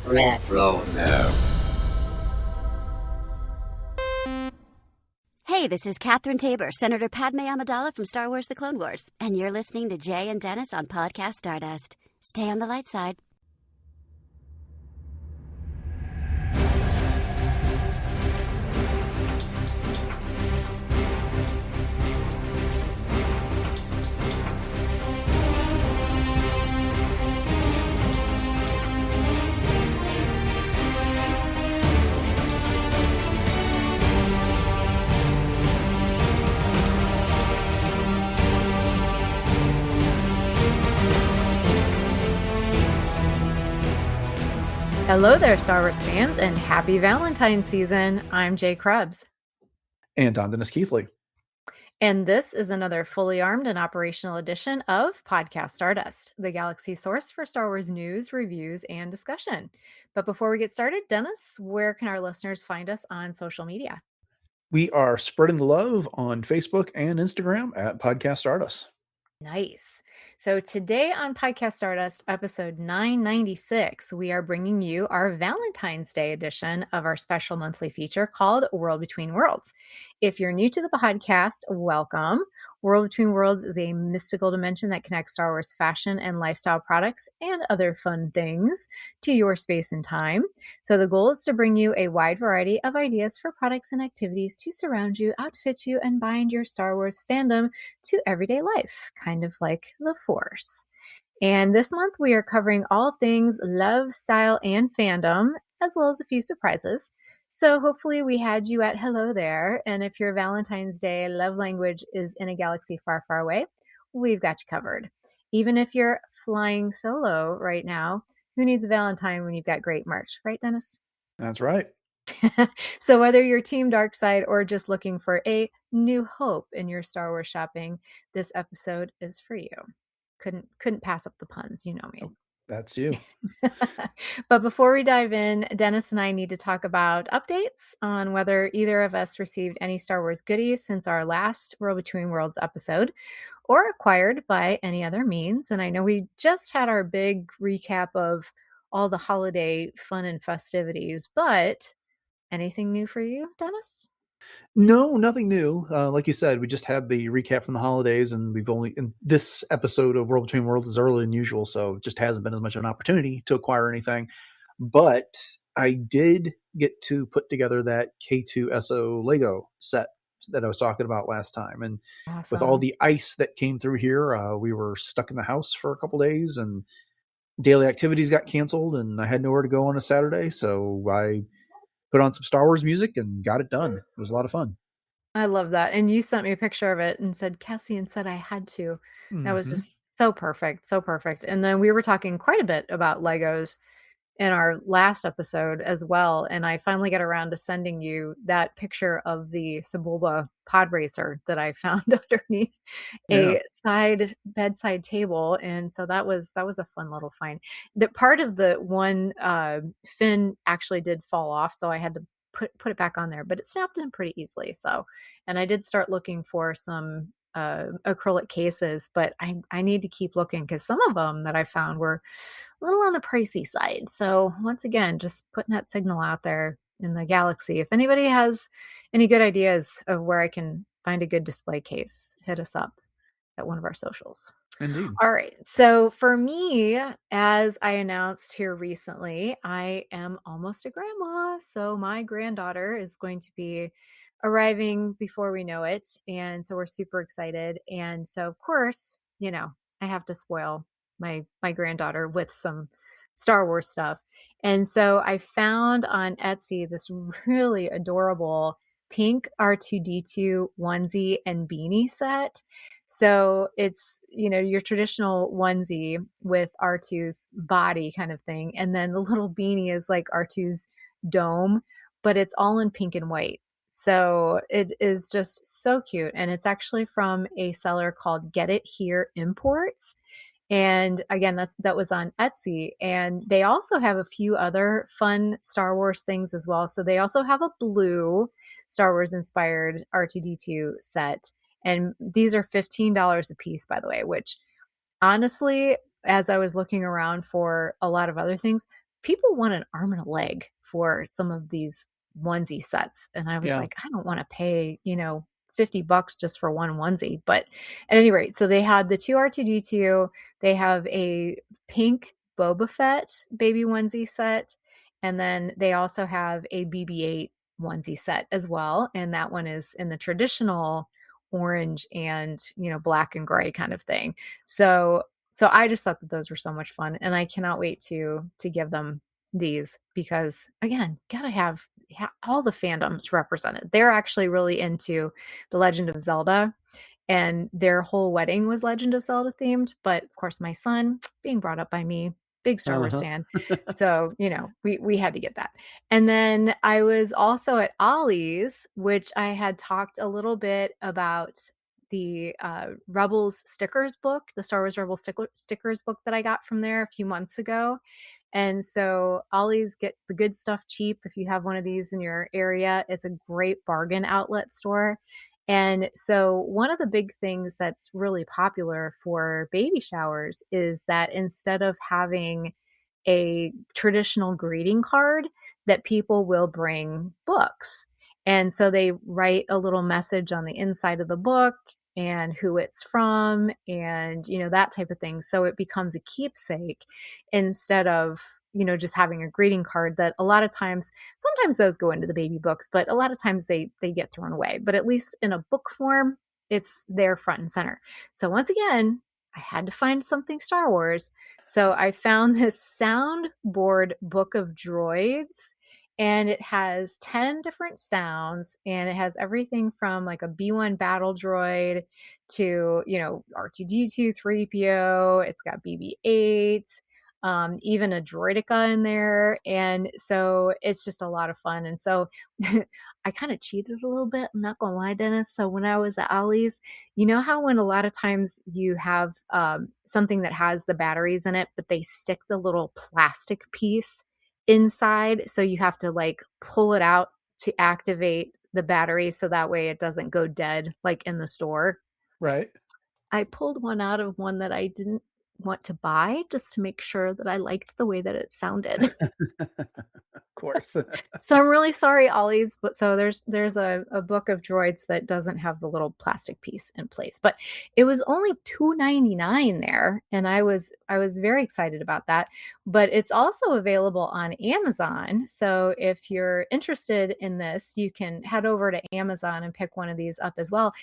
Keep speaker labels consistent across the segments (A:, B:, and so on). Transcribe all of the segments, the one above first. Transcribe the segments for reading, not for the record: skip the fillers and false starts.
A: Retro.
B: Hey, this is Catherine Tabor, Senator Padme Amidala from Star Wars The Clone Wars, and you're listening to Jay and Dennis on Podcast Stardust. Stay on the light side.
C: Hello there, Star Wars fans, and happy Valentine season. I'm Jay Krebs.
D: And I'm Dennis Keithley.
C: And this is another fully armed and operational edition of Podcast Stardust, the galaxy source for Star Wars news, reviews, and discussion. But before we get started, Dennis, where can our listeners find us on social media?
D: We are spreading the love on Facebook and Instagram at Podcast Stardust.
C: Nice. So today on Podcast Stardust, episode 996, we are bringing you our Valentine's Day edition of our special monthly feature called World Between Worlds. If you're new to the podcast, welcome. World Between Worlds is a mystical dimension that connects Star Wars fashion and lifestyle products and other fun things to your space and time. So the goal is to bring you a wide variety of ideas for products and activities to surround you, outfit you, and bind your Star Wars fandom to everyday life, kind of like the Force. And this month we are covering all things love, style, and fandom, as well as a few surprises. So hopefully we had you at hello there. And if your Valentine's Day love language is in a galaxy far, far away, we've got you covered. Even if you're flying solo right now, who needs a Valentine when you've got great merch, right, Dennis?
D: That's right.
C: So whether you're Team Darkside or just looking for a new hope in your Star Wars shopping, this episode is for you. Couldn't pass up the puns, you know me.
D: Oh, that's you.
C: But before we dive in, Dennis and I need to talk about updates on whether either of us received any Star Wars goodies since our last World Between Worlds episode or acquired by any other means. And I know we just had our big recap of all the holiday fun and festivities, but anything new for you, Dennis?
D: No, nothing new. Like you said, we just had the recap from the holidays, and in this episode of World Between Worlds is earlier than usual, so it just hasn't been as much of an opportunity to acquire anything. But I did get to put together that K2SO Lego set that I was talking about last time. And with all the ice that came through here, we were stuck in the house for a couple days, and daily activities got canceled, and I had nowhere to go on a Saturday, so I put on some Star Wars music and got it done. It was a lot of fun.
C: I love that. And you sent me a picture of it and said, Cassian said I had to. That was just so perfect. So perfect. And then we were talking quite a bit about Legos in our last episode as well. And I finally got around to sending you that picture of the Sebulba pod racer that I found underneath a bedside table. And so that was a fun little find. That part of the one fin actually did fall off, so I had to put it back on there, but it snapped in pretty easily. So, and I did start looking for some acrylic cases, but I need to keep looking because some of them that I found were a little on the pricey side. So once again, just putting that signal out there in the galaxy. If anybody has any good ideas of where I can find a good display case, hit us up at one of our socials.
D: Indeed.
C: All right. So for me, as I announced here recently, I am almost a grandma. So my granddaughter is going to be arriving before we know it. And so we're super excited. And so, of course, you know, I have to spoil my granddaughter with some Star Wars stuff. And so I found on Etsy this really adorable pink R2D2 onesie and beanie set. So it's, you know, your traditional onesie with R2's body kind of thing. And then the little beanie is like R2's dome, but it's all in pink and white. So it is just so cute. And it's actually from a seller called Get It Here Imports. And again, that was on Etsy. And they also have a few other fun Star Wars things as well. So they also have a blue Star Wars inspired R2D2 set. And these are $15 a piece, by the way, which honestly, as I was looking around for a lot of other things, people want an arm and a leg for some of these onesie sets. And I was
D: Yeah.
C: like, I don't want to pay, $50 just for one onesie. But at any rate, so they had the two R2D2, they have a pink Boba Fett baby onesie set, and then they also have a BB-8 onesie set as well. And that one is in the traditional orange and, black and gray kind of thing. So I just thought that those were so much fun, and I cannot wait to give them these because, again, gotta have all the fandoms represented. They're actually really into The Legend of Zelda, and their whole wedding was Legend of Zelda themed. But of course, my son, being brought up by me, big Star Wars
D: Uh-huh.
C: fan, so we had to get that. And then I was also at Ollie's, which I had talked a little bit about the Rebels stickers book, the Star Wars Rebels stickers book that I got from there a few months ago. And so Ollie's get the good stuff cheap. If you have one of these in your area, it's a great bargain outlet store. And so one of the big things that's really popular for baby showers is that instead of having a traditional greeting card, that people will bring books. And so they write a little message on the inside of the book and who it's from and, that type of thing. So it becomes a keepsake instead of, just having a greeting card that a lot of times, sometimes those go into the baby books, but a lot of times they get thrown away. But at least in a book form, it's there front and center. So once again, I had to find something Star Wars. So I found this soundboard book of droids, and it has 10 different sounds, and it has everything from like a B1 battle droid to, R2D2, 3PO. It's got BB-8, even a droidica in there. And so it's just a lot of fun. And so I kind of cheated a little bit. I'm not going to lie, Dennis. So when I was at Ollie's, you know how when a lot of times you have something that has the batteries in it, but they stick the little plastic piece inside. So you have to like pull it out to activate the battery so that way it doesn't go dead like in the store.
D: Right.
C: I pulled one out of one that I didn't want to buy just to make sure that I liked the way that it sounded.
D: Of course.
C: So I'm really sorry, Ollie's, but so there's a book of droids that doesn't have the little plastic piece in place. But it was only $2.99 there, and I was very excited about that. But it's also available on Amazon. So if you're interested in this, you can head over to Amazon and pick one of these up as well.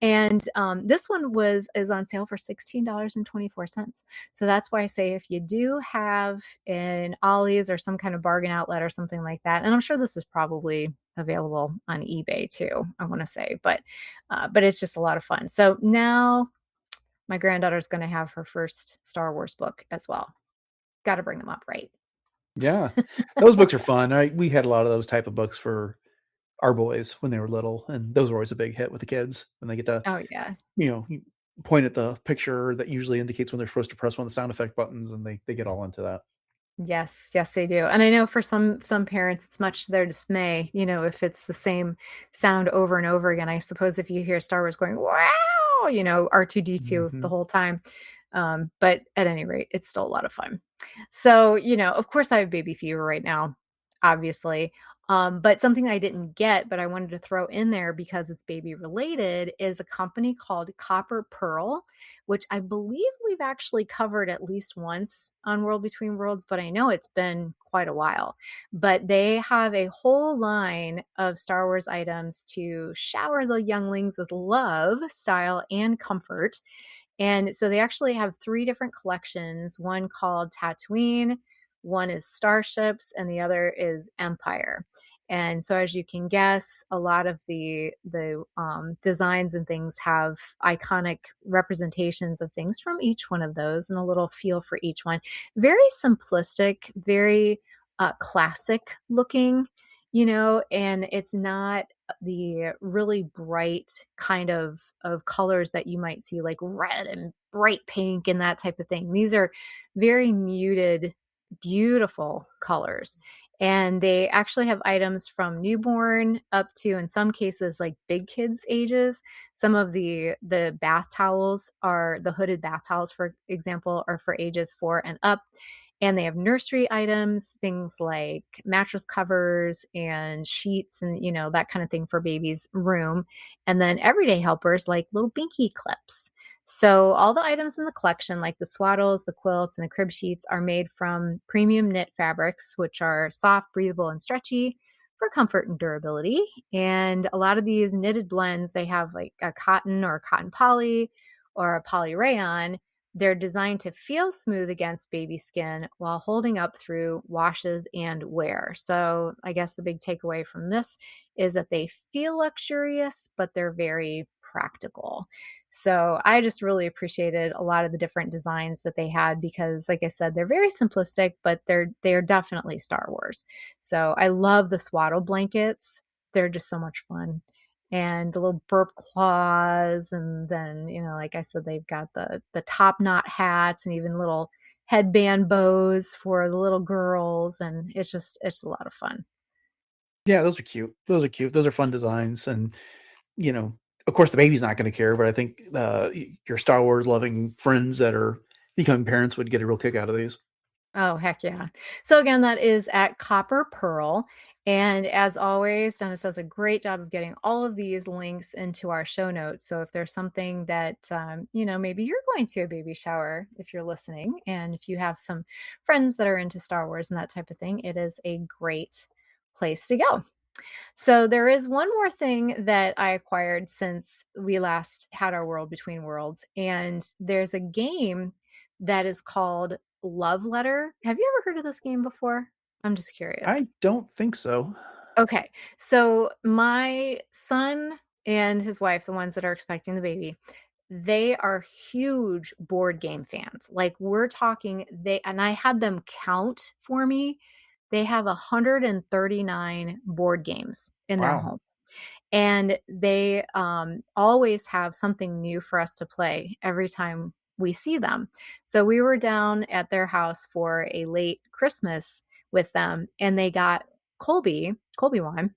C: And this one is on sale for $16.24. So that's why I say if you do have an Ollie's or some kind of bargain outlet or something like that, and I'm sure this is probably available on eBay too, I want to say, but it's just a lot of fun. So now my granddaughter's going to have her first Star Wars book as well. Got to bring them up, right?
D: Yeah. Those books are fun. We had a lot of those type of books for our boys when they were little, and those were always a big hit with the kids when they get to,
C: Oh yeah.
D: you point at the picture that usually indicates when they're supposed to press one of the sound effect buttons, and they get all into that.
C: Yes, yes, they do. And I know for some parents, it's much to their dismay, if it's the same sound over and over again. I suppose if you hear Star Wars going, wow, R2D2 the
D: Mhm.
C: whole time. But at any rate, it's still a lot of fun. So, of course I have baby fever right now, obviously. But something I didn't get, but I wanted to throw in there because it's baby related, is a company called Copper Pearl, which I believe we've actually covered at least once on World Between Worlds, but I know it's been quite a while. But they have a whole line of Star Wars items to shower the younglings with love, style, and comfort. And so they actually have three different collections, one called Tatooine, one is Starships, and the other is Empire. And so, as you can guess, a lot of the designs and things have iconic representations of things from each one of those, and a little feel for each one. Very simplistic, very classic looking, and it's not the really bright kind of colors that you might see, like red and bright pink and that type of thing. These are very muted, beautiful colors. And they actually have items from newborn up to, in some cases, like big kids ages. Some of the bath towels are, the hooded bath towels, for example, are for ages 4 and up. And they have nursery items, things like mattress covers and sheets and, that kind of thing for baby's room. And then everyday helpers like little binky clips. So all the items in the collection, like the swaddles, the quilts, and the crib sheets, are made from premium knit fabrics, which are soft, breathable, and stretchy for comfort and durability. And a lot of these knitted blends, they have like a cotton or a cotton poly or a poly rayon. They're designed to feel smooth against baby skin while holding up through washes and wear. So I guess the big takeaway from this is that they feel luxurious, but they're very practical. So I just really appreciated a lot of the different designs that they had because, like I said, they're very simplistic, but they're definitely Star Wars. So I love the swaddle blankets. They're just so much fun. And the little burp claws, and then, like I said, they've got the top knot hats and even little headband bows for the little girls, and it's a lot of fun.
D: Yeah, those are cute. Those are cute. Those are fun designs, and you know, of course, the baby's not going to care, but I think your Star Wars loving friends that are becoming parents would get a real kick out of these.
C: Oh, heck yeah. So again, that is at Copper Pearl. And as always, Dennis does a great job of getting all of these links into our show notes. So if there's something that, maybe you're going to a baby shower if you're listening, and if you have some friends that are into Star Wars and that type of thing, it is a great place to go. So there is one more thing that I acquired since we last had our World Between Worlds, and there's a game that is called Love Letter. Have you ever heard of this game before? I'm just
D: I
C: curious.
D: don't think so.
C: Okay. So my son and his wife, the ones that are expecting the baby, they are huge board game fans. Like we're talking and I had them count for me. They have 139 board games in their
D: Wow.
C: home. And they always have something new for us to play every time we see them. So we were down at their house for a late Christmas with them, and they got Colby won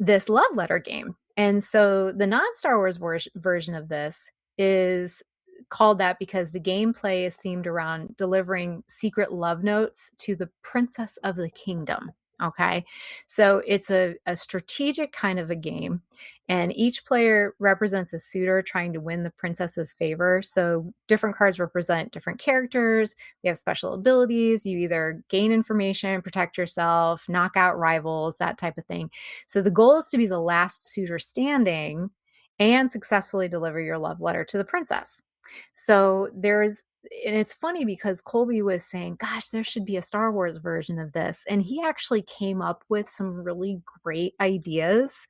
C: this love letter game. And so the non Star Wars version of this is called that because the gameplay is themed around delivering secret love notes to the princess of the kingdom. Okay. So it's a strategic kind of a game, and each player represents a suitor trying to win the princess's favor. So different cards represent different characters. They have special abilities. You either gain information, protect yourself, knock out rivals, that type of thing. So the goal is to be the last suitor standing and successfully deliver your love letter to the princess. So and it's funny because Colby was saying, gosh, there should be a Star Wars version of this. And he actually came up with some really great ideas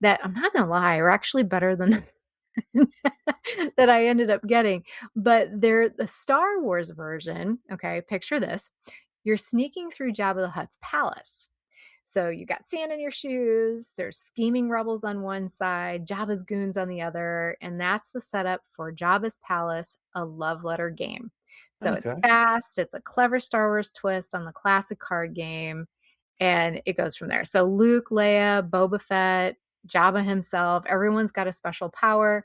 C: that, I'm not going to lie, are actually better than that I ended up getting. But they're the Star Wars version. Okay, picture this. You're sneaking through Jabba the Hutt's palace. So you got sand in your shoes, there's scheming rebels on one side, Jabba's goons on the other, and that's the setup for Jabba's Palace, a love letter game. So it's
D: Okay.
C: fast, it's a clever Star Wars twist on the classic card game, and it goes from there. So Luke, Leia, Boba Fett, Jabba himself, everyone's got a special power,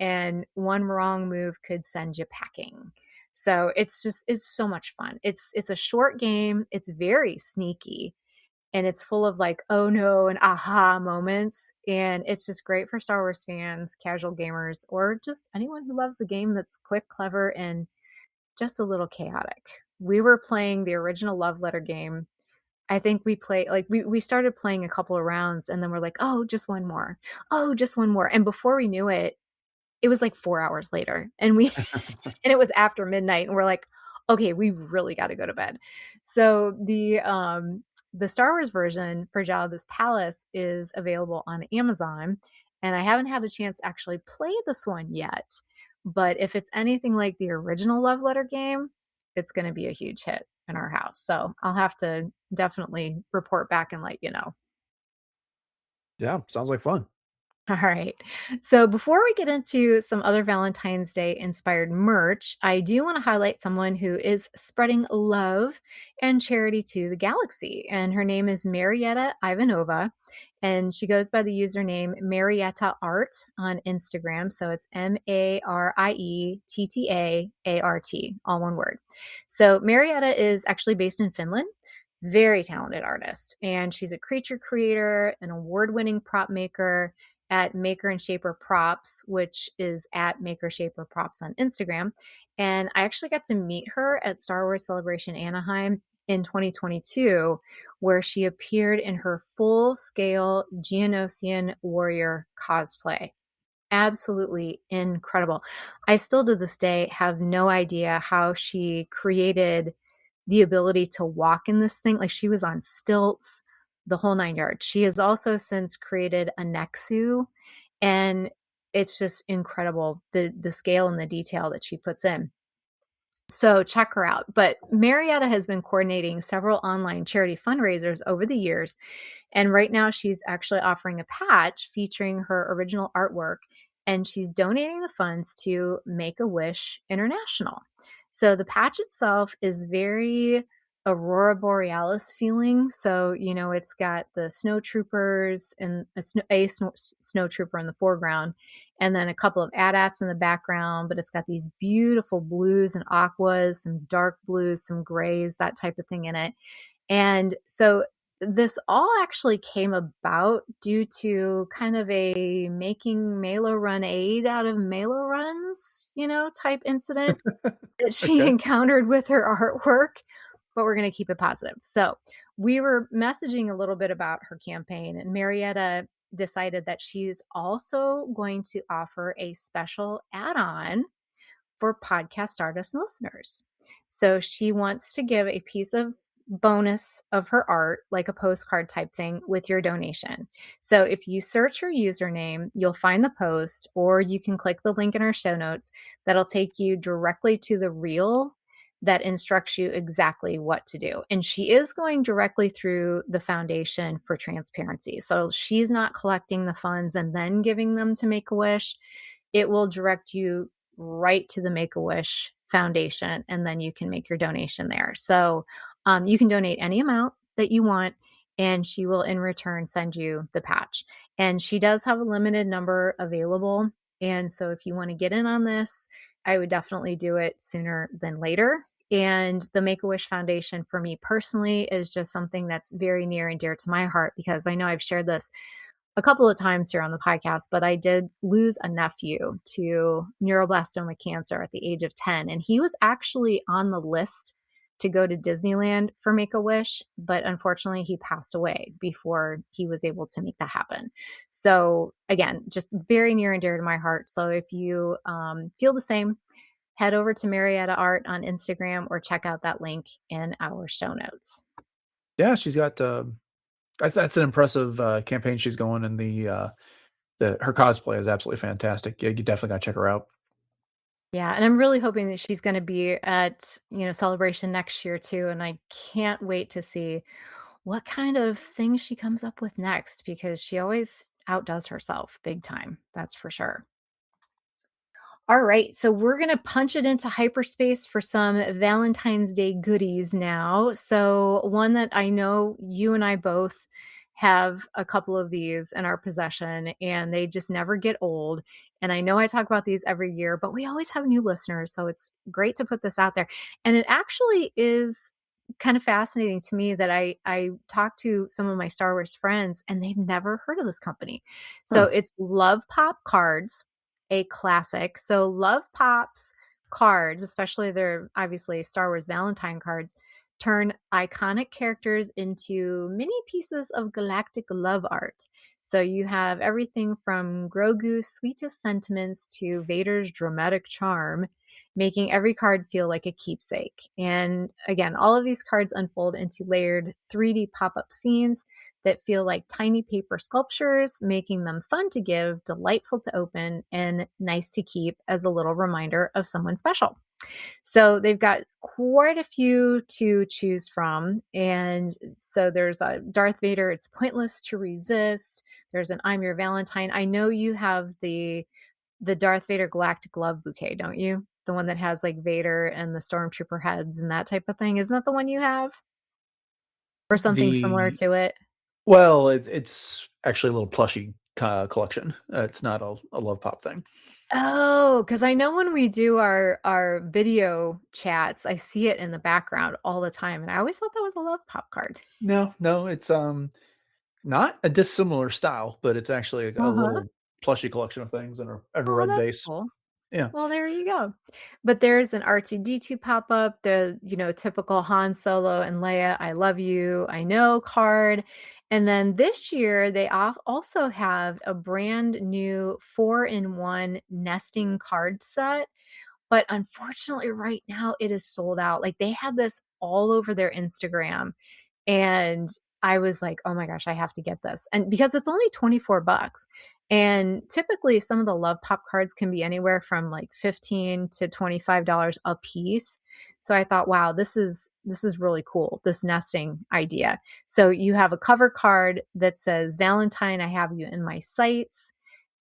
C: and one wrong move could send you packing. So it's so much fun. It's a short game, it's very sneaky, and it's full of like, oh no, and aha moments. And it's just great for Star Wars fans, casual gamers, or just anyone who loves a game that's quick, clever, and just a little chaotic. We were playing the original Love Letter game. I think we started playing a couple of rounds, and then we're like, oh, just one more. Oh, just one more. And before we knew it, it was like 4 hours later. And it was after midnight, and we're like, okay, we really got to go to bed. So the Star Wars version for Jabba's Palace is available on Amazon, and I haven't had a chance to actually play this one yet. But if it's anything like the original Love Letter game, it's going to be a huge hit in our house. So I'll have to definitely report back and let you know.
D: Yeah, sounds like fun.
C: All right. So before we get into some other Valentine's Day inspired merch, I do want to highlight someone who is spreading love and charity to the galaxy. And her name is Marietta Ivanova. And she goes by the username Marietta Art on Instagram. So it's Marietta Art, all one word. So Marietta is actually based in Finland. Very talented artist. And she's a creature creator, an award winning prop maker at Maker and Shaper Props, which is at Maker Shaper Props on Instagram. And I actually got to meet her at Star Wars Celebration Anaheim in 2022, where she appeared in her full scale Geonosian warrior cosplay. Absolutely incredible. I still to this day have no idea how she created the ability to walk in this thing. Like she was on stilts, the whole nine yards. She has also since created a Nexu, and it's just incredible the scale and the detail that she puts in. So check her out. But Marietta has been coordinating several online charity fundraisers over the years. And right now, she's actually offering a patch featuring her original artwork, and she's donating the funds to Make a Wish International. So the patch itself is very Aurora Borealis feeling. So, it's got the snow troopers and snow trooper in the foreground, and then a couple of AT-ATs in the background, but it's got these beautiful blues and aquas, some dark blues, some grays, that type of thing in it. And so this all actually came about due to kind of a making Malo Run aid out of Malo Runs, type incident that she
D: Okay.
C: encountered with her artwork, but we're going to keep it positive. So we were messaging a little bit about her campaign, and Marietta decided that she's also going to offer a special add-on for Podcast Stardust listeners. So she wants to give a piece of bonus of her art, like a postcard type thing, with your donation. So if you search her username, you'll find the post, or you can click the link in our show notes that'll take you directly to the reel that instructs you exactly what to do. And she is going directly through the Foundation for Transparency. So she's not collecting the funds and then giving them to Make-A-Wish. It will direct you right to the Make-A-Wish Foundation, and then you can make your donation there. So you can donate any amount that you want, and she will in return send you the patch. And she does have a limited number available. And so if you want to get in on this, I would definitely do it sooner than later. And the Make-A-Wish Foundation for me personally is just something that's very near and dear to my heart, because I know I've shared this a couple of times here on the podcast, but I did lose a nephew to neuroblastoma cancer at the age of 10. And he was actually on the list to go to Disneyland for Make-A-Wish, but unfortunately he passed away before he was able to make that happen. So again, just very near and dear to my heart. So if you feel the same, head over to Marietta Art on Instagram or check out that link in our show notes.
D: Yeah, she's got that's an impressive campaign she's going, and her cosplay is absolutely fantastic. Yeah, you definitely got to check her out.
C: Yeah, and I'm really hoping that she's gonna be at, Celebration next year too, and I can't wait to see what kind of things she comes up with next, because she always outdoes herself big time, that's for sure. All right, so we're gonna punch it into hyperspace for some Valentine's Day goodies now. So one that I know you and I both have a couple of these in our possession, and they just never get old. And I know I talk about these every year, but we always have new listeners, so it's great to put this out there. And it actually is kind of fascinating to me that I talk to some of my Star Wars friends, and they've never heard of this company. So
D: Huh.
C: it's Love Pop Cards, a classic. So Love Pop's cards, especially their obviously Star Wars Valentine cards, turn iconic characters into mini pieces of galactic love art. So you have everything from Grogu's sweetest sentiments to Vader's dramatic charm. making every card feel like a keepsake. And again, all of these cards unfold into layered 3D pop-up scenes that feel like tiny paper sculptures, making them fun to give, delightful to open, and nice to keep as a little reminder of someone special. So they've got quite a few to choose from. And so there's a Darth Vader, It's Pointless to Resist. There's an I'm Your Valentine. I know you have the Darth Vader Galactic Love Bouquet, don't you? The one that has like Vader and the Stormtrooper heads and that type of thing. Isn't that the one you have? Or something similar
D: The
C: to it?
D: Well, it's actually a little plushy collection. It's not a Love Pop thing.
C: Oh, because I know when we do our video chats, I see it in the background all the time, and I always thought that was a Love Pop card.
D: No, it's not a dissimilar style, but it's actually a
C: Uh-huh.
D: little plushy collection of things in a
C: Oh,
D: red
C: that's
D: vase.
C: cool.
D: Yeah.
C: Well, there you go. But there's an R2D2 pop-up, the, typical Han Solo and Leia, I love you, I know card. And then this year, they also have a brand new 4-in-1 nesting card set. But unfortunately, right now it is sold out. Like they had this all over their Instagram. And I was like, "Oh my gosh, I have to get this." And because it's only 24 bucks. And typically some of the Love Pop cards can be anywhere from like 15 to $25 a piece. So I thought, "Wow, this is really cool, this nesting idea." So you have a cover card that says, "Valentine, I have you in my sights."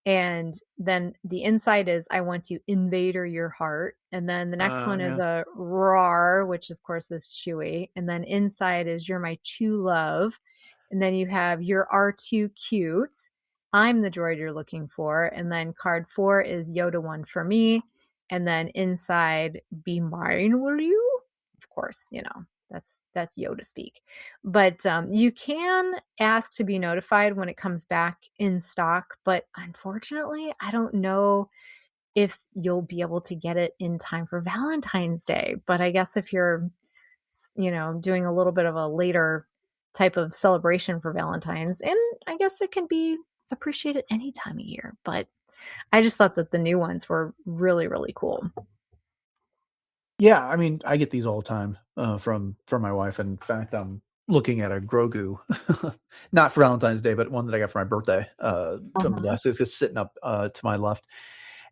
C: And then the inside is, "I want to invader your heart." And then the next one is
D: Yeah.
C: a "Rar," which of course is Chewy. And then inside is, "You're my true love." And then you have, "You're R2 cute. I'm the droid you're looking for." And then card 4 is "Yoda one for me." And then inside, "Be mine, will you?" Of course, that's Yoda speak. But you can ask to be notified when it comes back in stock. But unfortunately, I don't know if you'll be able to get it in time for Valentine's Day. But I guess if you're, doing a little bit of a later type of celebration for Valentine's, and I guess it can be appreciated any time of year. But I just thought that the new ones were really, really cool.
D: Yeah, I mean, I get these all the time from my wife. In fact, I'm looking at a Grogu, not for Valentine's Day, but one that I got for my birthday. From
C: Uh-huh.
D: last, it's just sitting up to my left.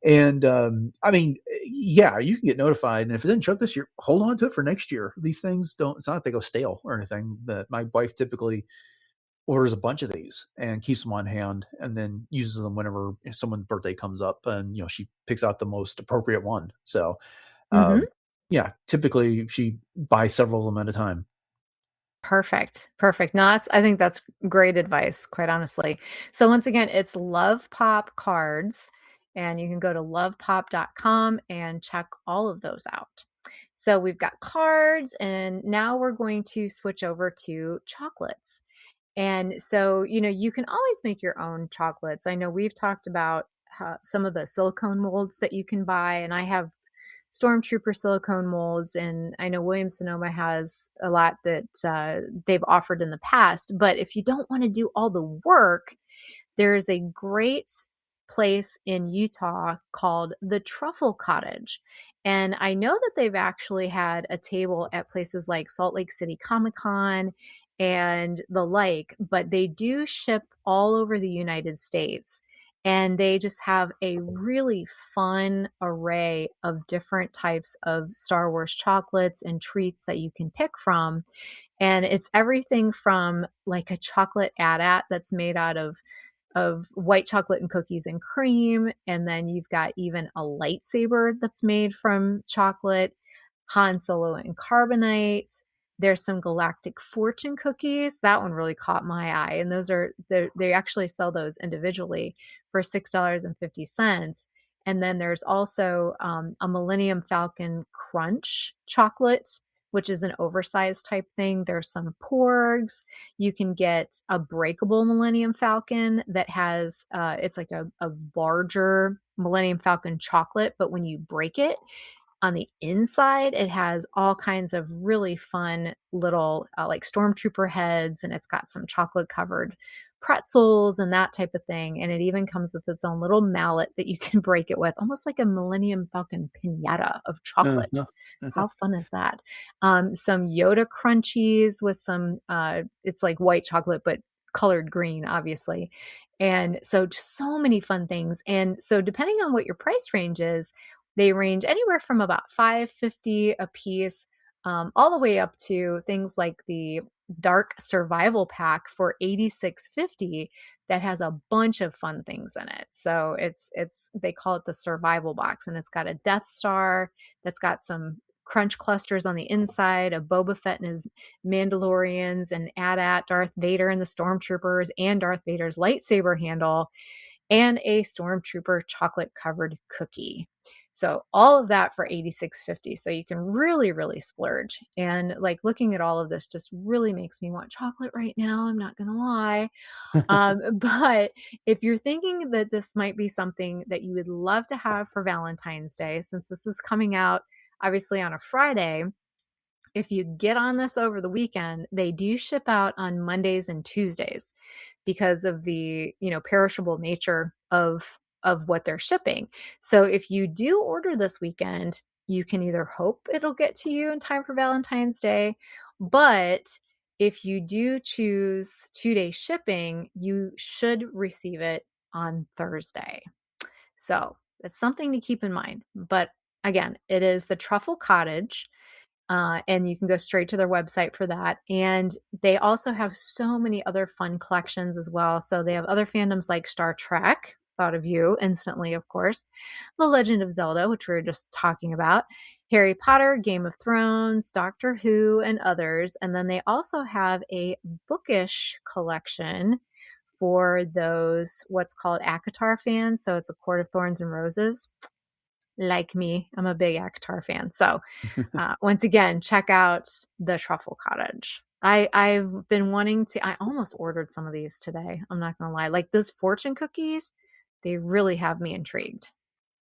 D: And I mean, yeah, you can get notified, and if it didn't show up this year, hold on to it for next year. These things don't. It's not like they go stale or anything. But my wife typically orders a bunch of these and keeps them on hand, and then uses them whenever someone's birthday comes up, and she picks out the most appropriate one. So
C: Mhm.
D: um, yeah, typically she buys several of them at a time.
C: Perfect. Perfect. No, I think that's great advice, quite honestly. So once again, it's Love Pop cards, and you can go to lovepop.com and check all of those out. So we've got cards, and now we're going to switch over to chocolates. And so, you can always make your own chocolates. I know we've talked about some of the silicone molds that you can buy, and I have Stormtrooper silicone molds, and I know Williams Sonoma has a lot that they've offered in the past. But if you don't want to do all the work, there's a great place in Utah called the Truffle Cottage. And I know that they've actually had a table at places like Salt Lake City Comic Con and the like, but they do ship all over the United States. And they just have a really fun array of different types of Star Wars chocolates and treats that you can pick from. And it's everything from like a chocolate AT-AT that's made out of white chocolate and cookies and cream. And then you've got even a lightsaber that's made from chocolate, Han Solo and carbonite. There's some galactic fortune cookies. That one really caught my eye. And they actually sell those individually for $6.50. And then there's also a Millennium Falcon Crunch chocolate, which is an oversized type thing. There's some porgs. You can get a breakable Millennium Falcon that has, it's like a larger Millennium Falcon chocolate, but when you break it, On the inside, it has all kinds of really fun little like stormtrooper heads, and it's got some chocolate covered pretzels and that type of thing. And it even comes with its own little mallet that you can break it with, almost like a Millennium Falcon pinata of chocolate.
D: Uh-huh.
C: How fun is that? Some Yoda crunchies with some, it's like white chocolate, but colored green, obviously. And so just so many fun things. And so depending on what your price range is, they range anywhere from about $5.50 a piece, all the way up to things like the Dark Survival Pack for $86.50 that has a bunch of fun things in it. So it's they call it the survival box, and it's got a Death Star that's got some crunch clusters on the inside, a Boba Fett and his Mandalorians, and AT-AT, Darth Vader and the Stormtroopers, and Darth Vader's lightsaber handle, and a Stormtrooper chocolate covered cookie. So all of that for $86.50. So you can really, really splurge. And like looking at all of this just really makes me want chocolate right now. I'm not going to lie. But if you're thinking that this might be something that you would love to have for Valentine's Day, since this is coming out obviously on a Friday, if you get on this over the weekend, they do ship out on Mondays and Tuesdays because of the, perishable nature of what they're shipping. So if you do order this weekend, you can either hope it'll get to you in time for Valentine's Day, but if you do choose 2-day shipping, you should receive it on Thursday. So it's something to keep in mind. But again, it is the Truffle Cottage. And you can go straight to their website for that. And they also have so many other fun collections as well. So they have other fandoms like Star Trek, thought of you instantly, of course, The Legend of Zelda, which we were just talking about, Harry Potter, Game of Thrones, Doctor Who, and others. And then they also have a bookish collection for those what's called ACOTAR fans. So it's A Court of Thorns and Roses. Like me, I'm a big ACOTAR fan. So once again, check out the Truffle Cottage. I've been wanting to, I almost ordered some of these today. I'm not going to lie. Like those fortune cookies, they really have me intrigued.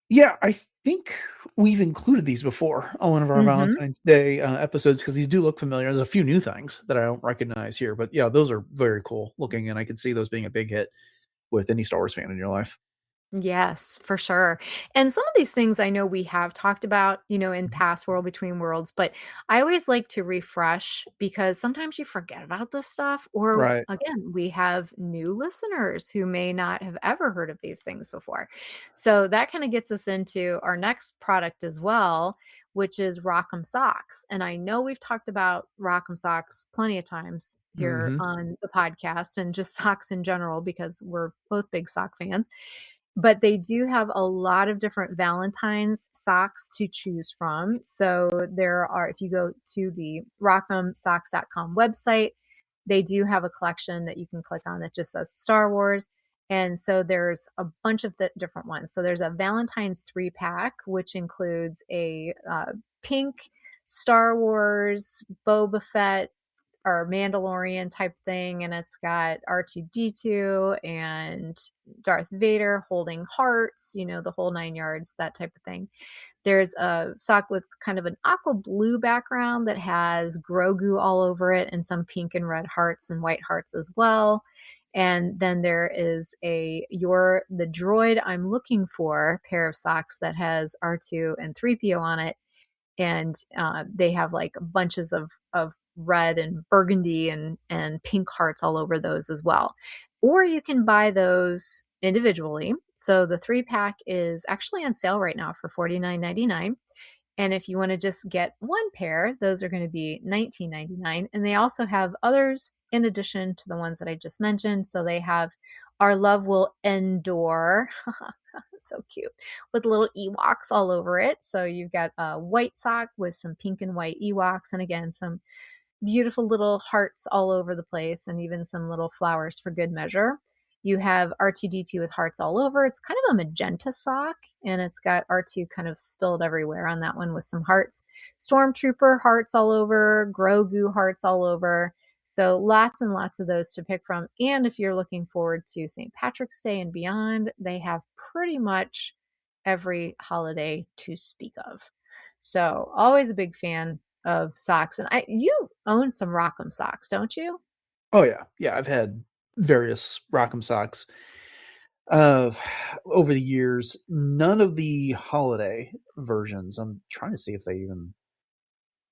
D: Yeah, I think we've included these before on one of our Valentine's Day episodes because these do look familiar. There's a few new things that I don't recognize here, but yeah, those are very cool looking, and I could see those being a big hit with any Star Wars fan in your life.
C: Yes, for sure. And some of these things I know we have talked about, in past World Between Worlds, but I always like to refresh because sometimes you forget about this stuff. Or
D: Right.
C: again, we have new listeners who may not have ever heard of these things before. So that kind of gets us into our next product as well, which is Rock'em Socks. And I know we've talked about Rock'em Socks plenty of times here
D: Hmm.
C: on the podcast and just socks in general because we're both big sock fans. But they do have a lot of different Valentine's socks to choose from. So there are, if you go to the rock'emsocks.com website, they do have a collection that you can click on that just says Star Wars. And so there's a bunch of the different ones. So there's a Valentine's 3-pack, which includes a pink Star Wars Boba Fett or Mandalorian type thing, and it's got R2-D2 and Darth Vader holding hearts, the whole 9 yards, that type of thing. There's a sock with kind of an aqua blue background that has Grogu all over it and some pink and red hearts and white hearts as well. And then there is You're the Droid I'm Looking For pair of socks that has R2 and 3PO on it. And they have like bunches of red and burgundy and pink hearts all over those as well. Or you can buy those individually. So the 3-pack is actually on sale right now for $49.99. And if you want to just get one pair, those are going to be $19.99. And they also have others in addition to the ones that I just mentioned. So they have Our Love Will Endure. So cute. With little Ewoks all over it. So you've got a white sock with some pink and white Ewoks. And again, some beautiful little hearts all over the place and even some little flowers for good measure. You have R2-D2 with hearts all over. It's kind of a magenta sock, and it's got R2 kind of spilled everywhere on that one with some hearts. Stormtrooper hearts all over, Grogu hearts all over. So lots and lots of those to pick from. And if you're looking forward to St. Patrick's Day and beyond, they have pretty much every holiday to speak of. So always a big fan of socks. And you own some Rock'em socks, don't you?
D: Oh yeah, yeah. I've had various Rock'em socks uh, over the years. None of the holiday versions. I'm trying to see if they even.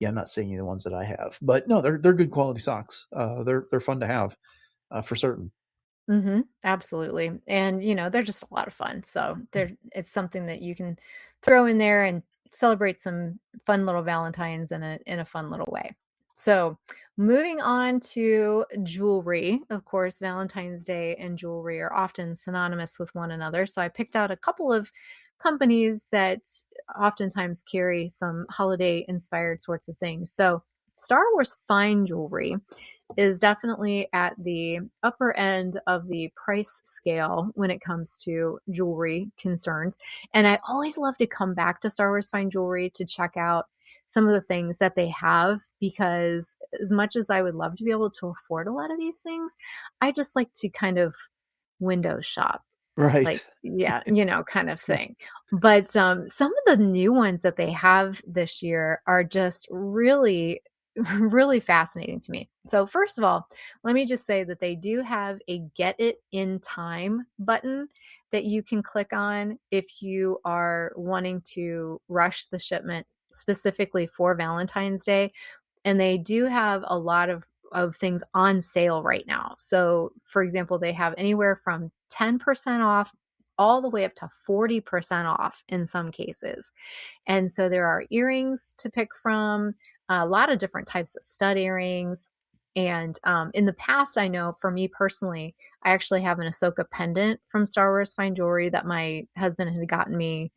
D: Yeah, I'm not seeing any of the ones that I have, but no, they're good quality socks. They're fun to have for certain.
C: Absolutely. And, they're just a lot of fun. So it's something that you can throw in there and celebrate some fun little Valentines in a fun little way. So moving on to jewelry. Of course, Valentine's Day and jewelry are often synonymous with one another. So I picked out a couple of companies that oftentimes carry some holiday inspired sorts of things. So Star Wars fine jewelry is definitely at the upper end of the price scale when it comes to jewelry concerns. And I always love to come back to Star Wars Fine Jewelry to check out some of the things that they have, because as much as I would love to be able to afford a lot of these things, I just like to kind of window shop. Like,
D: Right.
C: yeah, kind of thing. But some of the new ones that they have this year are just really, really fascinating to me. So, first of all, let me just say that they do have a get it in time button that you can click on if you are wanting to rush the shipment specifically for Valentine's Day. And they do have a lot of things on sale right now. So, for example, they have anywhere from 10% off all the way up to 40% off in some cases. And so there are earrings to pick from, a lot of different types of stud earrings. And in the past, I know for me personally, I actually have an Ahsoka pendant from Star Wars Fine Jewelry that my husband had gotten me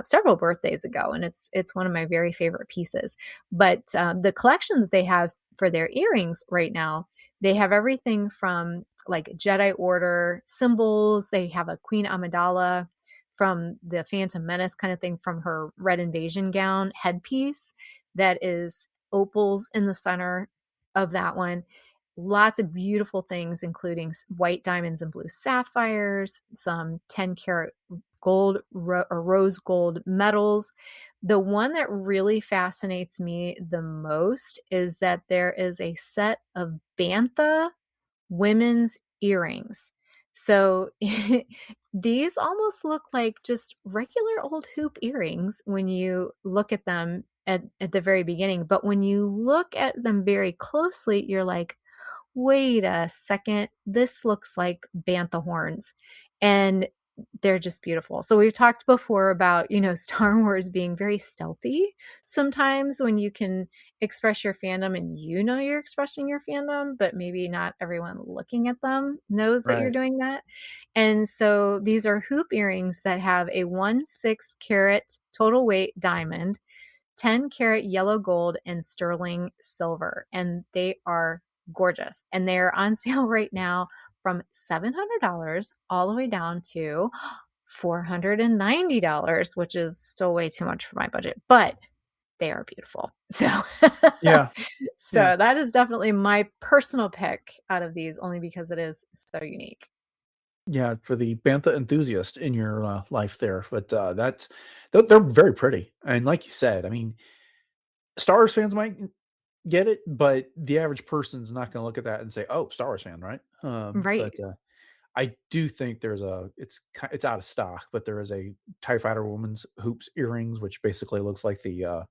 C: several birthdays ago, and it's one of my very favorite pieces. But the collection that they have for their earrings right now, they have everything from like Jedi Order symbols. They have a Queen Amidala from the Phantom Menace kind of thing, from her Red Invasion gown headpiece that is opals in the center of that one. Lots of beautiful things, including white diamonds and blue sapphires, some 10 karat gold or rose gold medals. The one that really fascinates me the most is that there is a set of bantha women's earrings. So these almost look like just regular old hoop earrings when you look at them at the very beginning. But when you look at them very closely, you're like, wait a second, this looks like bantha horns. And they're just beautiful. So we've talked before about, Star Wars being very stealthy sometimes when you can express your fandom and you're expressing your fandom, but maybe not everyone looking at them knows that you're
D: Right.
C: doing that. And so these are hoop earrings that have a 1/6 carat total weight diamond, 10 karat yellow gold, and sterling silver. And they are gorgeous. And they're on sale right now from $700 all the way down to $490, which is still way too much for my budget, but they are beautiful. So,
D: Yeah. Yeah.
C: so that is definitely my personal pick out of these, only because it is so unique.
D: Yeah, for the bantha enthusiast in your life there, but they're very pretty, and like you said, I mean, Star Wars fans might get it, but the average person's not going to look at that and say, "Oh, Star Wars fan, right?" But
C: Right.
D: I do think it's out of stock, but there is a Tie Fighter woman's hoops earrings, which basically looks like the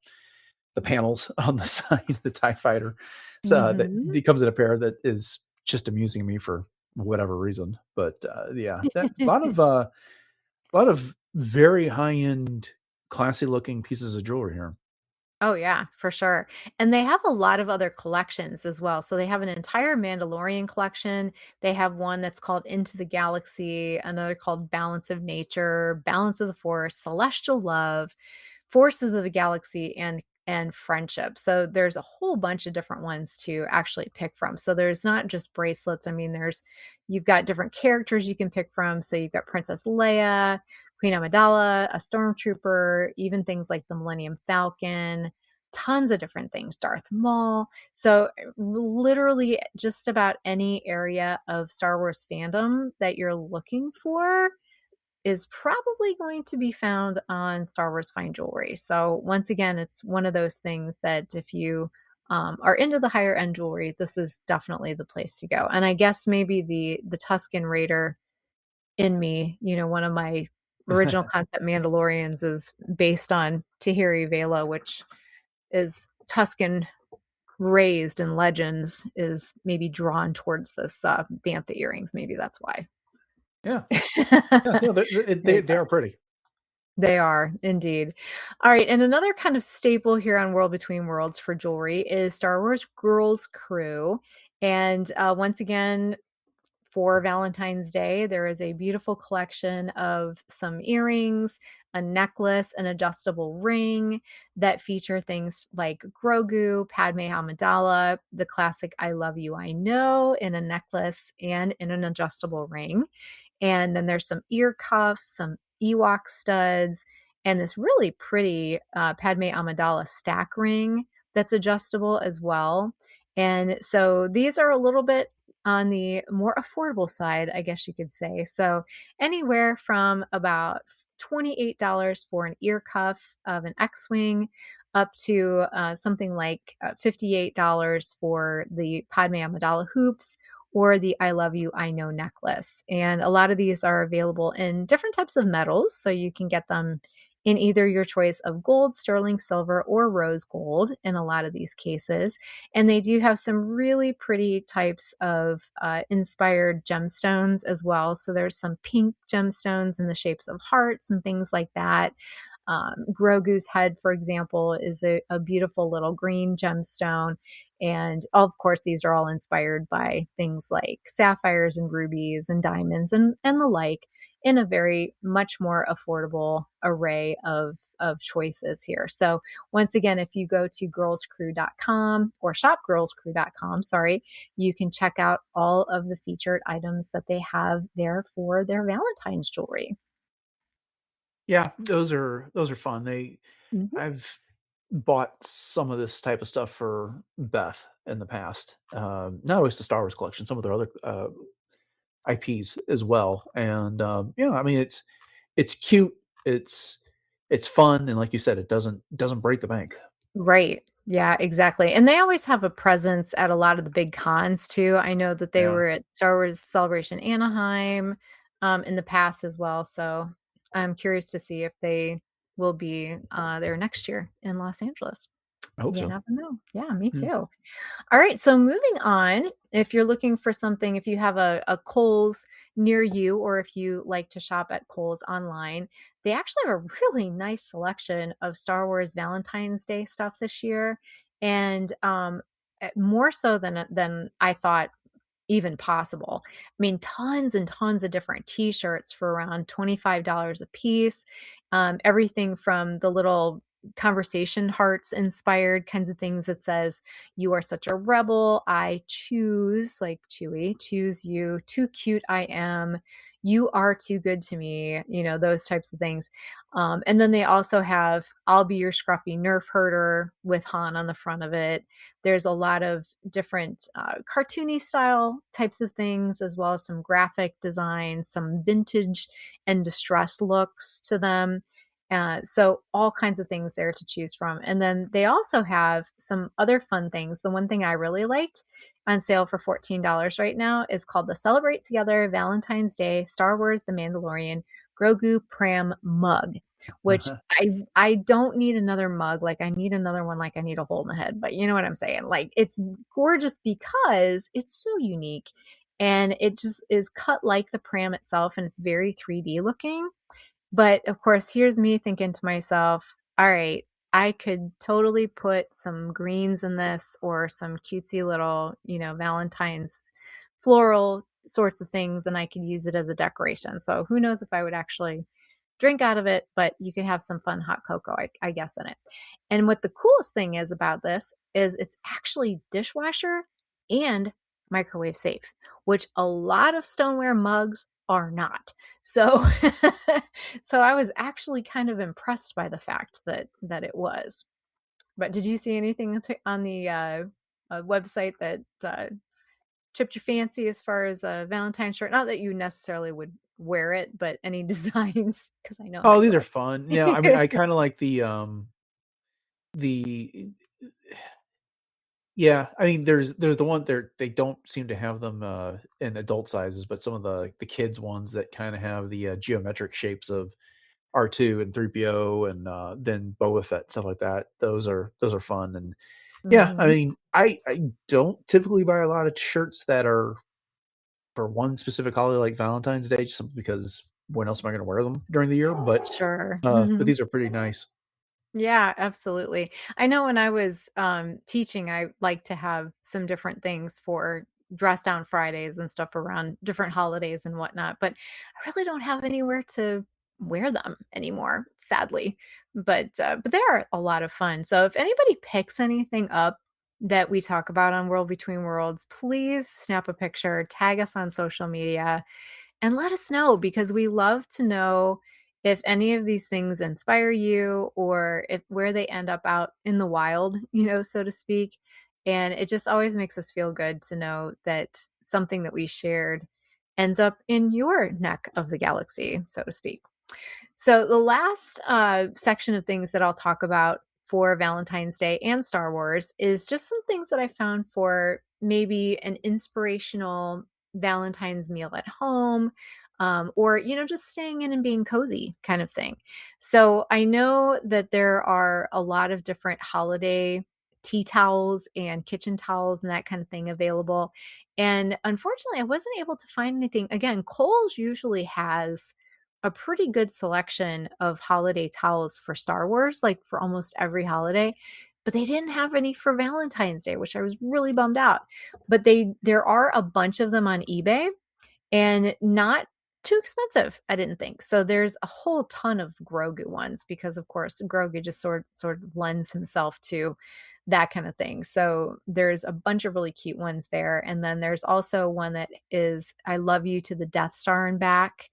D: panels on the side of the Tie Fighter. So that
C: Hmm.
D: it comes in a pair that is just amusing to me for whatever reason. But yeah, that a lot of very high end, classy looking pieces of jewelry here.
C: Oh, yeah, for sure. And they have a lot of other collections as well. So they have an entire Mandalorian collection. They have one that's called Into the Galaxy, another called Balance of Nature, Balance of the Force, Celestial Love, Forces of the Galaxy, and Friendship. So there's a whole bunch of different ones to actually pick from. So there's not just bracelets. I mean, you've got different characters you can pick from. So you've got Princess Leia, Queen Amidala, a stormtrooper, even things like the Millennium Falcon, tons of different things, Darth Maul. So literally just about any area of Star Wars fandom that you're looking for, is probably going to be found on Star Wars Fine Jewelry. So once again, it's one of those things that if you are into the higher end jewelry, this is definitely the place to go. And I guess maybe the Tusken Raider in me, one of my original concept Mandalorians is based on Tahiri Vela, which is Tusken raised in legends, is maybe drawn towards this bantha earrings. Maybe that's why.
D: Yeah. No, they are pretty.
C: They are indeed. All right. And another kind of staple here on World Between Worlds for jewelry is Star Wars Girls Crew. And once again, for Valentine's Day, there is a beautiful collection of some earrings, a necklace, an adjustable ring that feature things like Grogu, Padme Amidala, the classic I Love You, I Know in a necklace and in an adjustable ring. And then there's some ear cuffs, some Ewok studs, and this really pretty Padme Amidala stack ring that's adjustable as well. And so these are a little bit on the more affordable side, I guess you could say. So anywhere from about $28 for an ear cuff of an X-Wing up to something like $58 for the Padme Amidala hoops or the I Love You, I Know necklace. And a lot of these are available in different types of metals. So you can get them in either your choice of gold, sterling silver, or rose gold in a lot of these cases. And they do have some really pretty types of inspired gemstones as well. So there's some pink gemstones in the shapes of hearts and things like that. Grogu's head, for example, is a beautiful little green gemstone. And of course, these are all inspired by things like sapphires and rubies and diamonds and the like, in a very much more affordable array of choices here. So once again, if you go to girlscrew.com or shopgirlscrew.com, sorry, you can check out all of the featured items that they have there for their Valentine's jewelry.
D: Yeah, those are fun.
C: Mhm.
D: I've bought some of this type of stuff for Beth in the past. Not always the Star Wars collection, some of their other IPs as well. And I mean it's cute, it's fun, and like you said, it doesn't break the bank.
C: Right. Yeah, exactly. And they always have a presence at a lot of the big cons too. I know that they
D: Yeah.
C: were at Star Wars Celebration Anaheim in the past as well. So I'm curious to see if they will be there next year in Los Angeles.
D: I hope
C: You
D: so.
C: never know. Yeah, me
D: Hmm.
C: too. All right, so moving on, if you're looking for something, if you have a Kohl's near you, or if you like to shop at Kohl's online, they actually have a really nice selection of Star Wars Valentine's Day stuff this year, and more so than I thought even possible. I mean, tons and tons of different t-shirts for around $25 a piece. Everything from the little conversation hearts inspired kinds of things that says, "You are such a rebel. I choose," like Chewie, "choose you. Too cute I am. You are too good to me," those types of things. And then they also have "I'll be your scruffy nerf herder" with Han on the front of it. There's a lot of different cartoony style types of things, as well as some graphic designs, some vintage and distressed looks to them. So all kinds of things there to choose from. And then they also have some other fun things. The one thing I really liked on sale for $14 right now is called the Celebrate Together Valentine's Day Star Wars The Mandalorian Grogu Pram mug, which I don't need another mug. Like I need another one, like I need a hole in the head, but you know what I'm saying? Like it's gorgeous because it's so unique and it just is cut like the pram itself and it's very 3D looking. But of course, here's me thinking to myself, all right, I could totally put some greens in this or some cutesy little, Valentine's floral sorts of things, and I could use it as a decoration. So who knows if I would actually drink out of it, but you can have some fun hot cocoa, I guess, in it. And what the coolest thing is about this is it's actually dishwasher and microwave safe, which a lot of stoneware mugs are not. So, so I was actually kind of impressed by the fact that it was. But did you see anything on the website that chipped your fancy as far as a Valentine's shirt? Not that you necessarily would wear it, but any designs, because I know
D: Oh,
C: my
D: these are
C: girl.
D: fun. Yeah, I mean, I kind of like the yeah. I mean, there's the one there. They don't seem to have them in adult sizes, but some of the kids ones that kind of have the geometric shapes of R2 and 3PO and then Boba Fett stuff like that. Those are fun. And yeah, I
C: Mhm.
D: mean, I don't typically buy a lot of shirts that are for one specific holiday like Valentine's Day, just simply because when else am I going to wear them during the year?
C: Sure.
D: But these are pretty nice.
C: Yeah, absolutely. I know when I was teaching, I like to have some different things for dress down Fridays and stuff around different holidays and whatnot, but I really don't have anywhere to wear them anymore, sadly. But they are a lot of fun. So if anybody picks anything up that we talk about on World Between Worlds, please snap a picture, tag us on social media, and let us know, because we love to know if any of these things inspire you, or if where they end up out in the wild, so to speak. And it just always makes us feel good to know that something that we shared ends up in your neck of the galaxy, so to speak. So, the last section of things that I'll talk about for Valentine's Day and Star Wars is just some things that I found for maybe an inspirational Valentine's meal at home, or, just staying in and being cozy kind of thing. So, I know that there are a lot of different holiday tea towels and kitchen towels and that kind of thing available. And unfortunately, I wasn't able to find anything. Again, Kohl's usually has a pretty good selection of holiday towels for Star Wars, like for almost every holiday, but they didn't have any for Valentine's Day, which I was really bummed out. But there are a bunch of them on eBay, and not too expensive, I didn't think. So there's a whole ton of Grogu ones, because of course Grogu just sort of lends himself to that kind of thing. So there's a bunch of really cute ones there. And then there's also one that is I love you to the Death Star and back.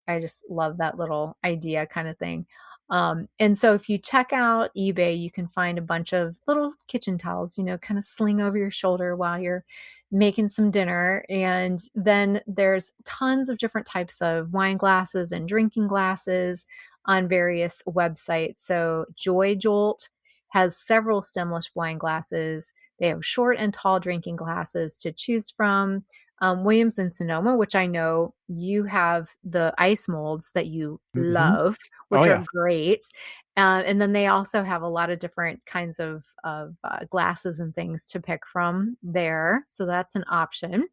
C: I just love that little idea kind of thing. And so if you check out eBay, you can find a bunch of little kitchen towels, kind of sling over your shoulder while you're making some dinner. And then there's tons of different types of wine glasses and drinking glasses on various websites. So Joy Jolt has several stemless wine glasses. They have short and tall drinking glasses to choose from. Williams and Sonoma, which I know you have the ice molds that you
D: Hmm.
C: love,
D: Oh
C: which are
D: yeah.
C: great. And then they also have a lot of different kinds of glasses and things to pick from there. So that's an option.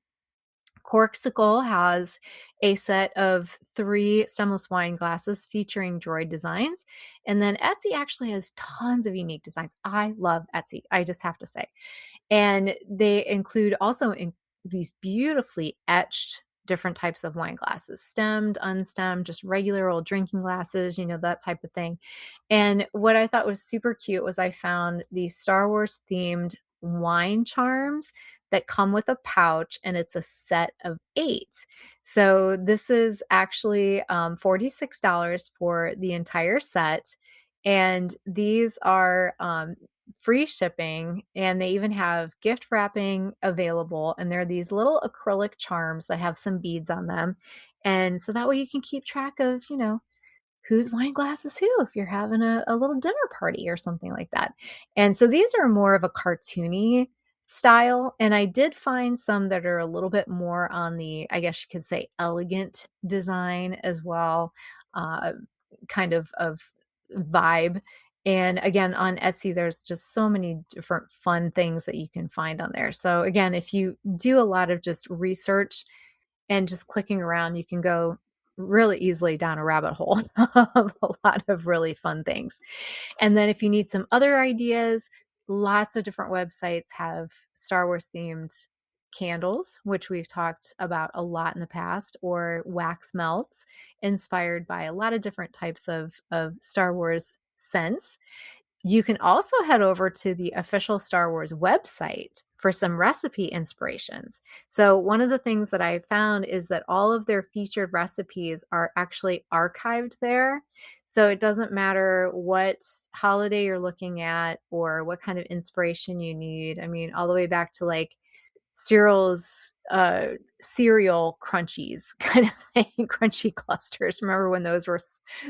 C: Corksicle has a set of 3 stemless wine glasses featuring droid designs. And then Etsy actually has tons of unique designs. I love Etsy, I just have to say. And they include also these beautifully etched different types of wine glasses, stemmed, unstemmed, just regular old drinking glasses, that type of thing. And what I thought was super cute was I found these Star Wars themed wine charms that come with a pouch, and it's a set of 8. So this is actually $46 for the entire set. And these are free shipping, and they even have gift wrapping available. And there are these little acrylic charms that have some beads on them. And so that way you can keep track of, whose wine glass is who if you're having a little dinner party or something like that. And so these are more of a cartoony style. And I did find some that are a little bit more on the, I guess you could say, elegant design as well, uh, kind of vibe. And again, on Etsy, there's just so many different fun things that you can find on there. So again, if you do a lot of just research and just clicking around, you can go really easily down a rabbit hole of a lot of really fun things. And then if you need some other ideas, lots of different websites have Star Wars themed candles, which we've talked about a lot in the past, or wax melts inspired by a lot of different types of Star Wars scents. You can also head over to the official Star Wars website for some recipe inspirations. So, one of the things that I found is that all of their featured recipes are actually archived there. So, it doesn't matter what holiday you're looking at or what kind of inspiration you need. I mean, all the way back to like cereal crunchies kind of thing, crunchy clusters. Remember when those were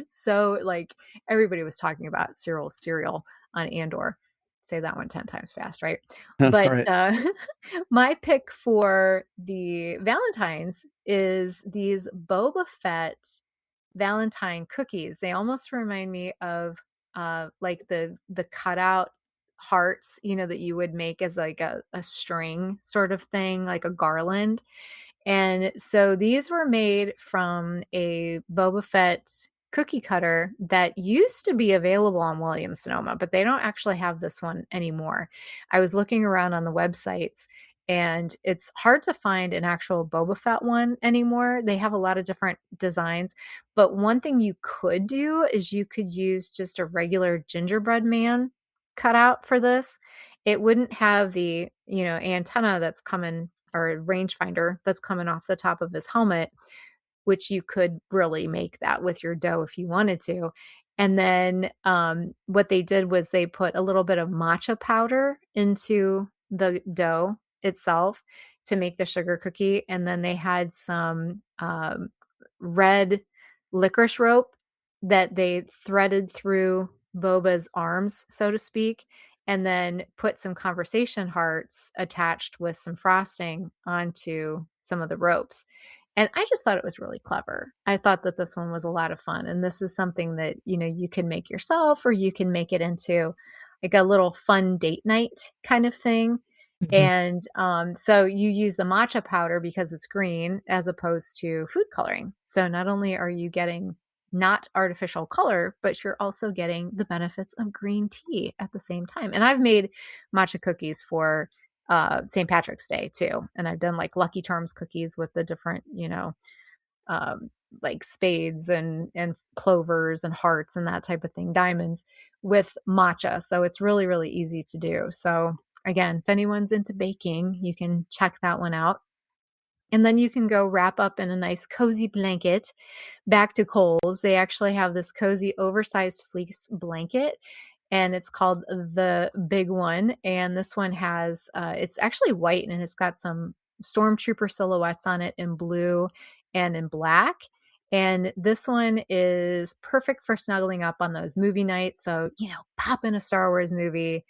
C: so like everybody was talking about cereal on Andor. Say that one 10 times fast, right? But
D: Right.
C: my pick for the Valentines is these Boba Fett Valentine cookies. They almost remind me of like the cutout hearts, that you would make as like a string sort of thing, like a garland. And so these were made from a Boba Fett cookie cutter that used to be available on Williams Sonoma, but they don't actually have this one anymore. I was looking around on the websites and it's hard to find an actual Boba Fett one anymore. They have a lot of different designs, but one thing you could do is you could use just a regular gingerbread man cutout for this. It wouldn't have the, antenna that's coming or a rangefinder that's coming off the top of his helmet, which you could really make that with your dough if you wanted to. And then what they did was they put a little bit of matcha powder into the dough itself to make the sugar cookie. And then they had some red licorice rope that they threaded through Boba's arms, so to speak, and then put some conversation hearts attached with some frosting onto some of the ropes. And I just thought it was really clever. I thought that this one was a lot of fun. And this is something that, you can make yourself, or you can make it into like a little fun date night kind of thing. And so you use the matcha powder because it's green as opposed to food coloring. So not only are you getting not artificial color, but you're also getting the benefits of green tea at the same time. And I've made matcha cookies for St. Patrick's Day too. And I've done like Lucky Charms cookies with the different, like spades and clovers and hearts and that type of thing, diamonds with matcha. So it's really, really easy to do. So again, if anyone's into baking, you can check that one out. And then you can go wrap up in a nice cozy blanket back to Kohl's. They actually have this cozy oversized fleece blanket, and it's called the Big One. And this one has, it's actually white, and it's got some stormtrooper silhouettes on it in blue and in black. And this one is perfect for snuggling up on those movie nights. So, pop in a Star Wars movie.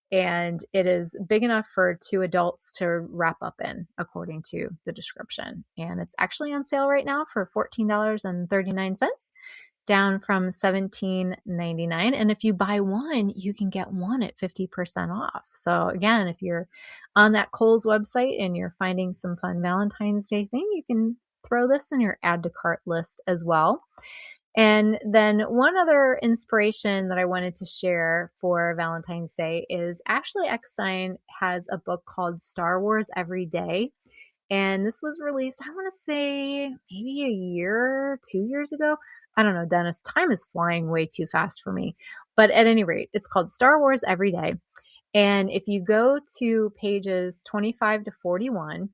C: And it is big enough for 2 adults to wrap up in, according to the description. And it's actually on sale right now for $14.39, down from $17.99. And if you buy one, you can get one at 50% off. So again, if you're on that Kohl's website and you're finding some fun Valentine's Day thing, you can throw this in your add to cart list as well. And then one other inspiration that I wanted to share for Valentine's Day is Ashley Eckstein has a book called Star Wars Every Day. And this was released, I want to say maybe a year, 2 years ago. I don't know, Dennis, time is flying way too fast for me. But at any rate, it's called Star Wars Every Day. And if you go to pages 25 to 41,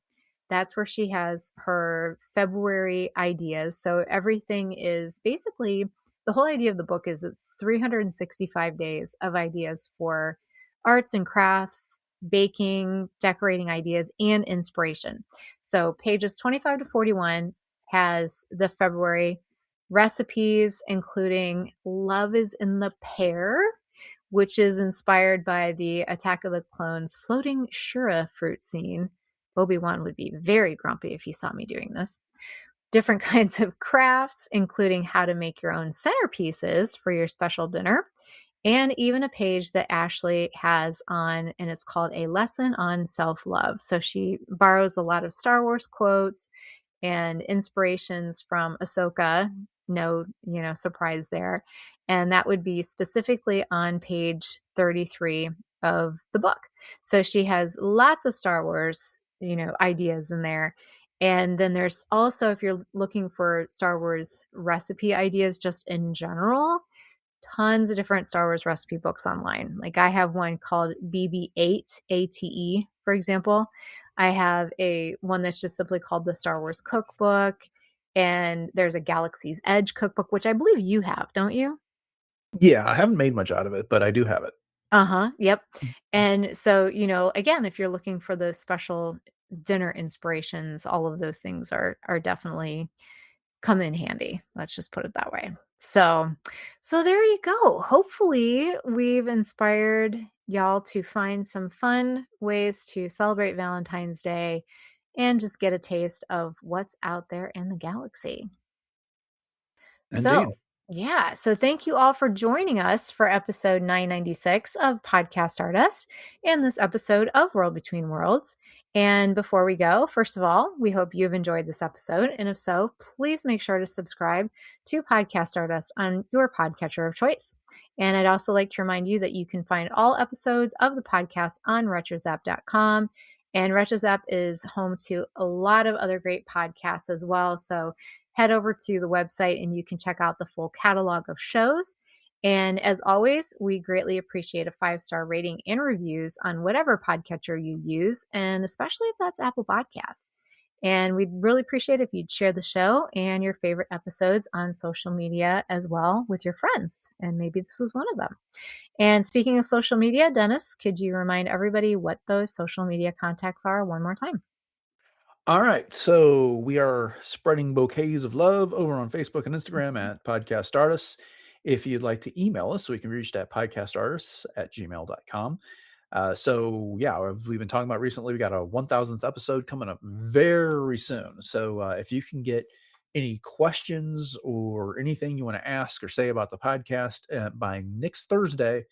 C: that's where she has her February ideas. So everything is basically, the whole idea of the book is it's 365 days of ideas for arts and crafts, baking, decorating ideas, and inspiration. So pages 25 to 41 has the February recipes, including Love is in the Pear, which is inspired by the Attack of the Clones floating Shura fruit scene. Obi-Wan would be very grumpy if he saw me doing this. Different kinds of crafts, including how to make your own centerpieces for your special dinner, and even a page that Ashley has on, and it's called A Lesson on Self-Love. So she borrows a lot of Star Wars quotes and inspirations from Ahsoka. No, surprise there. And that would be specifically on page 33 of the book. So she has lots of Star Wars ideas in there. And then there's also, if you're looking for Star Wars recipe ideas just in general, tons of different Star Wars recipe books online. Like I have one called BB-8 ATE, for example. I have one that's just simply called the Star Wars Cookbook. And there's a Galaxy's Edge cookbook, which I believe you have, don't you?
D: Yeah, I haven't made much out of it, but I do have it.
C: Yep. And so, again, if you're looking for those special dinner inspirations, all of those things are definitely come in handy. Let's just put it that way. So there you go. Hopefully, we've inspired y'all to find some fun ways to celebrate Valentine's Day and just get a taste of what's out there in the galaxy.
D: Indeed.
C: So, yeah. So, thank you all for joining us for episode 996 of Podcast Stardust and this episode of World Between Worlds. And before we go, first of all, we hope you've enjoyed this episode. And if so, please make sure to subscribe to Podcast Stardust on your podcatcher of choice. And I'd also like to remind you that you can find all episodes of the podcast on retrozap.com. And RetroZap is home to a lot of other great podcasts as well. So head over to the website and you can check out the full catalog of shows. And as always, we greatly appreciate a 5-star rating and reviews on whatever podcatcher you use, and especially if that's Apple Podcasts. And we'd really appreciate if you'd share the show and your favorite episodes on social media as well with your friends. And maybe this was one of them. And speaking of social media, Dennis, could you remind everybody what those social media contacts are one more time?
D: All right. So we are spreading bouquets of love over on Facebook and Instagram at Podcast Stardust. If you'd like to email us, we can reach at podcastartists@gmail.com. So yeah, we've been talking about recently, we got a 1000th episode coming up very soon. So if you can get any questions or anything you want to ask or say about the podcast by next Thursday,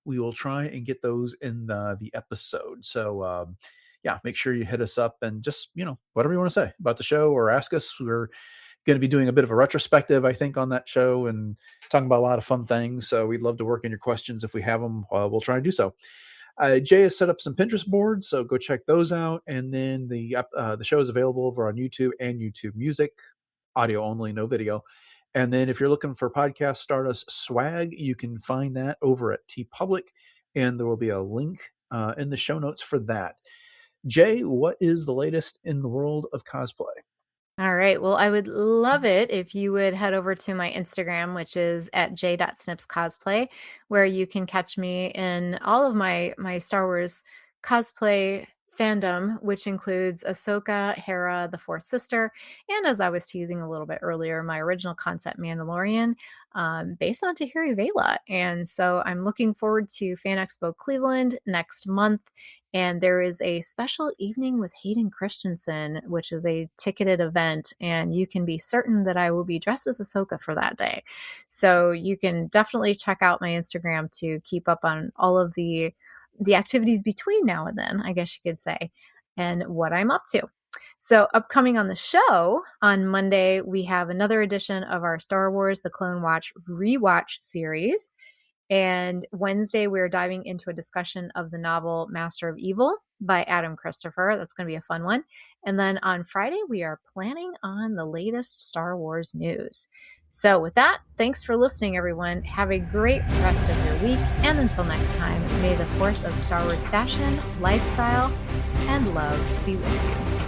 D: we will try and get those in the episode. So yeah, make sure you hit us up and just, whatever you want to say about the show or ask us. We're going to be doing a bit of a retrospective, I think, on that show and talking about a lot of fun things. So we'd love to work in your questions. If we have them, we'll try and do so. Jay has set up some Pinterest boards, so go check those out. And then the show is available over on YouTube and YouTube Music, audio only, no video. And then if you're looking for Podcast Stardust swag, you can find that over at TeePublic, and there will be a link in the show notes for that. Jay, what is the latest in the world of cosplay?
C: All right. Well, I would love it if you would head over to my Instagram, which is at j.snipscosplay, where you can catch me in all of my Star Wars cosplay fandom, which includes Ahsoka, Hera, the Fourth Sister, and as I was teasing a little bit earlier, my original concept Mandalorian, based on Tahiri Vela. And so I'm looking forward to Fan Expo Cleveland next month. And there is a special evening with Hayden Christensen, which is a ticketed event. And you can be certain that I will be dressed as Ahsoka for that day. So you can definitely check out my Instagram to keep up on all of the activities between now and then, I guess you could say, and what I'm up to. So upcoming on the show on Monday, we have another edition of our Star Wars The Clone Watch rewatch series. And Wednesday, we're diving into a discussion of the novel Master of Evil by Adam Christopher. That's going to be a fun one. And then on Friday, we are planning on the latest Star Wars news. So with that, thanks for listening, everyone. Have a great rest of your week. And until next time, may the force of Star Wars fashion, lifestyle, and love be with you.